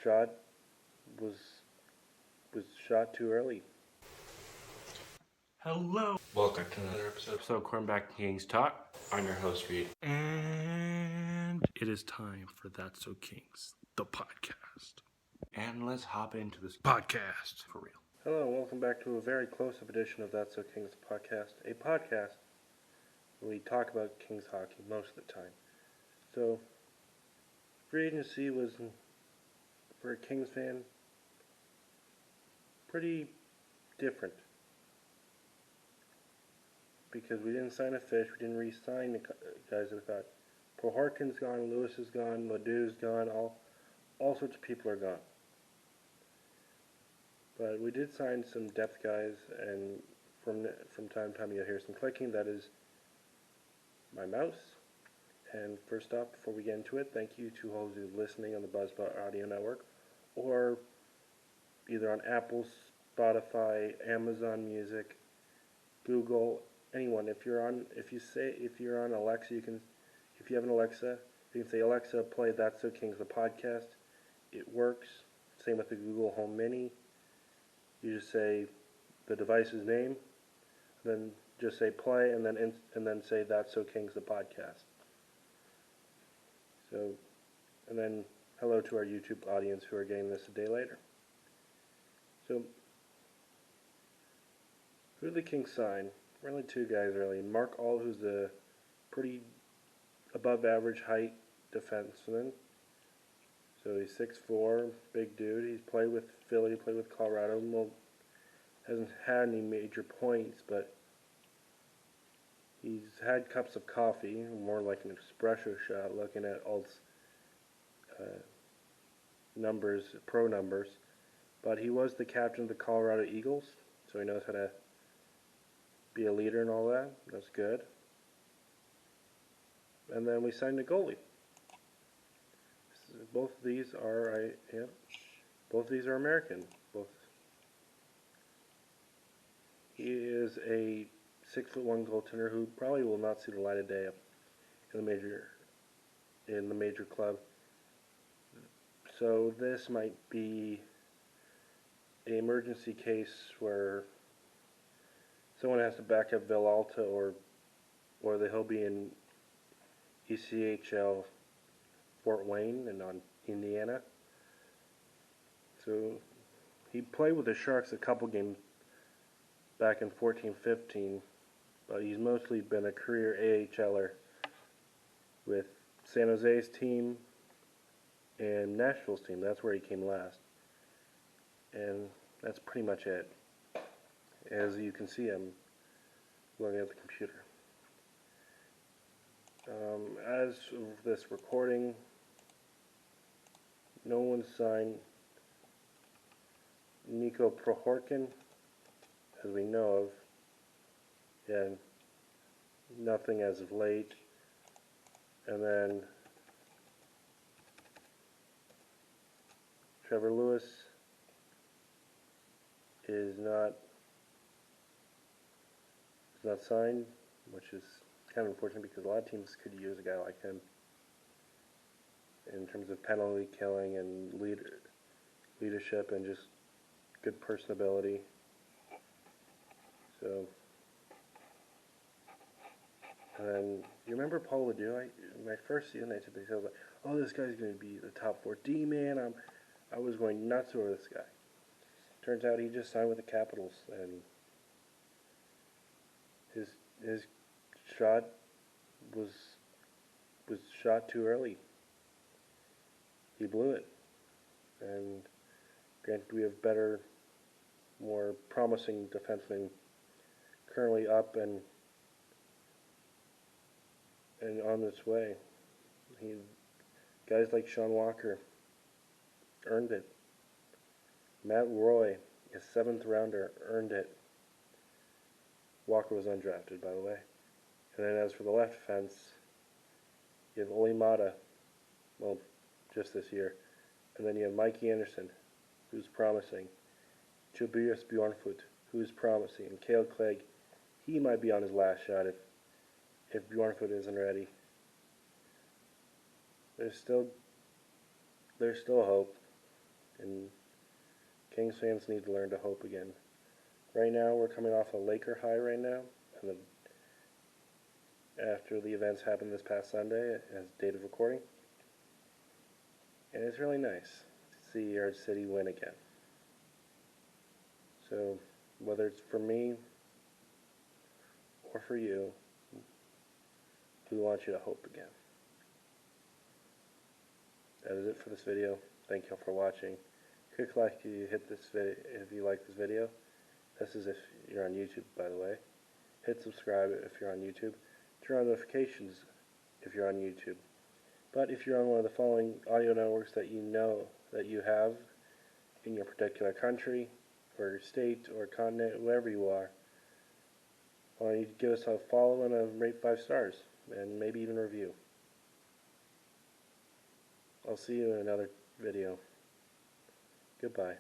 shot was shot too early. Hello. Welcome to another episode of Cornerback Kings Talk. I'm your host, Reed. And it is time for That's So Kings, the podcast. And let's hop into this podcast for real. Hello, and welcome back to a very close-up edition of That's So Kings podcast, a podcast where we talk about Kings hockey most of the time. So, free agency was, for a Kings fan, pretty different. Because we didn't sign a Fish, we didn't re-sign the guys that we thought. Prohorkin's gone, Lewis is gone, Ledoux's gone, all sorts of people are gone. But we did sign some depth guys, and from time to time you'll hear some clicking. That is my mouse. And first off, before we get into it, thank you to all who's listening on the Buzzsprout Audio Network, or either on Apple, Spotify, Amazon Music, Google, anyone. If you're on Alexa, if you have an Alexa, you can say, Alexa, play That's So Kings, the podcast. It works. Same with the Google Home Mini. You just say the device's name, then just say play, and then say That's So Kings, the podcast. So, and then hello to our YouTube audience who are getting this a day later. So, who did the Kings sign? Really two guys, really. Mark Ault, who's a pretty above average height defenseman. So he's 6'4", big dude. He's played with Philly, played with Colorado. Well, hasn't had any major points, but he's had cups of coffee, more like an espresso shot, looking at Alt's numbers, pro numbers. But he was the captain of the Colorado Eagles, so he knows how to be a leader and all that. That's good. And then we signed a goalie. Both of these are American. He is a 6'1" goaltender who probably will not see the light of day in the major club. So this might be an emergency case where someone has to back up Villalta, or he'll be in ECHL Fort Wayne and on Indiana. So he played with the Sharks a couple games back in 14-15, but he's mostly been a career AHLer with San Jose's team and Nashville's team. That's where he came last. And that's pretty much it. As you can see, I'm looking at the computer. As of this recording, no one signed Nico Prohorkin, as we know of. And nothing as of late. And then Trevor Lewis is not signed, which is kind of unfortunate because a lot of teams could use a guy like him in terms of penalty killing and leadership and just good personability. So, and then you remember Paul Ledoux? My first season, I said, like, "Oh, this guy's going to be the top 4D man." I was going nuts over this guy. Turns out he just signed with the Capitals, and his shot was shot too early. He blew it. And granted, we have better, more promising defensemen currently up and on this way. Guys like Sean Walker earned it. Matt Roy, a 7th rounder, earned it. Walker was undrafted, by the way. And then as for the left defense, you have Olli Maatta, well, just this year. And then you have Mikey Anderson, who's promising. Tobias Bjornfot, who's promising. And Cale Clegg, he might be on his last shot if Bjornfot isn't ready. There's still hope. and Kings fans need to learn to hope again. Right now, we're coming off a Laker high right now, and after the events happened this past Sunday as date of recording, and it's really nice to see our city win again. So, whether it's for me or for you, we want you to hope again. That is it for this video. Thank you all for watching. Click like if you hit this video if you like this video. This is if you're on YouTube, by the way. Hit subscribe if you're on YouTube. Turn on notifications if you're on YouTube. But if you're on one of the following audio networks that you know that you have in your particular country or state or continent, wherever you are, I want you to give us a follow and a rate 5 stars, and maybe even a review. I'll see you in another video. Goodbye.